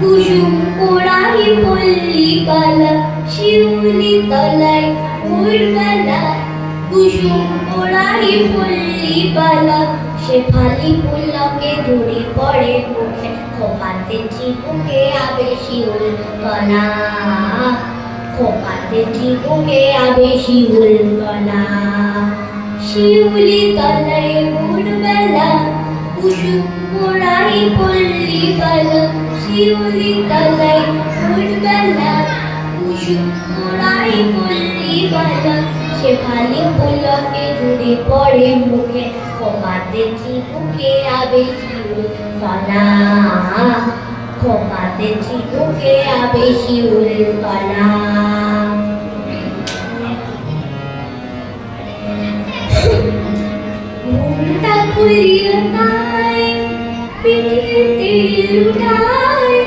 কুসুম পোড়াই পল্লী কালা, শিউলি তলায় ভোরবেলা। কুসুম পোড়াই পল্লী বালা, শেফালি পুলকে ঝরে পড়ে মুখে, খোপাতে চিবুকে আবে শিউল কলা, খোপাতে চিবুকে আবে শিউল কলা। শিউলি তলায় ভোরবেলা, কুসুম পোড়াই পল্লী বালা, শিউলি তলায় ভোরবেলা, কুসুম পোড়াই পল্লী বালা। শেফালি পুলকে ঝরে পড়ে মুখে, খোপাতে চিবুকে আবে শিউল কলা, খোপাতে চিবুকে আবে শিউল কলা। ঘুমটা খুলিয়া তাই পিঠেতে লুটায়,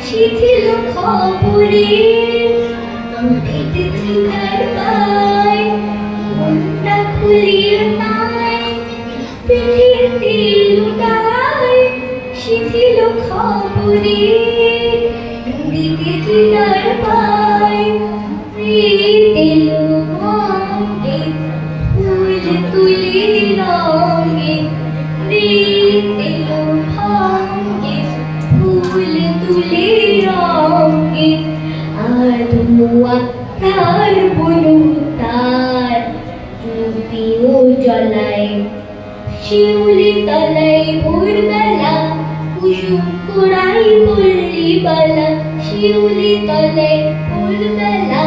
শিথিল খবরে উঠিতে চিনার পায়। ঘুমটা খুলিয়া তাই পিঠেতে লুটায়, শিথিল খবরে উঠিতে চিনার পায়। তেলো মঙ্গে ফুল তুলি রঙে, তেলো ভাঙ্গে ফুল তুলি রঙে। আধুয়া তার বনু তার জুপিও জ্বলায়, শিউলি তলায় ভোরবেলা, কুসুম পোড়াই পল্লী বালা। শিউলি তলায় ভোরবেলা,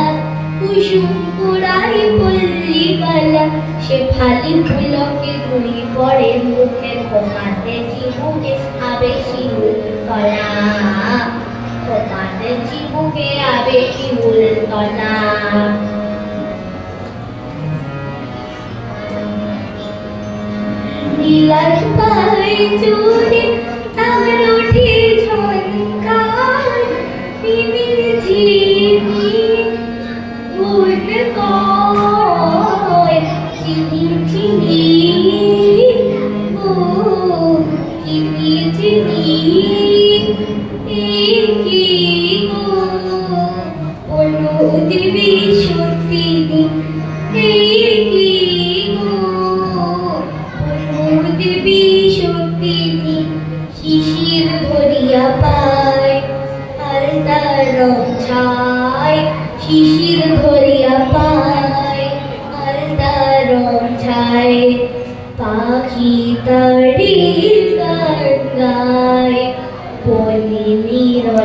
কুসুম পোড়াই পল্লী বালা। শেফালি পুলকে ঝরে পড়ে মুখে, খোপাতে চিবুকে আবে শিউল কলা, খোপাতে চিবুকে আবে শিউল কলা। নীলাজ পাই চুরি তার ওঠে ঝঙ্কার, নিমিল ঝিমি গুণ কয় চিনি চিনি, ও চিনি চিনি। কি গো অনুদেবী সত্যিনী, কি গো অনুদেবী সত্যিনী। শিশির ধরিয়া পায় আলতা রং ছায়, শিশির ধরিয়া পায় আলতা রং ছায়। পাখি তাড়ি গান গায় বনে নীরবে।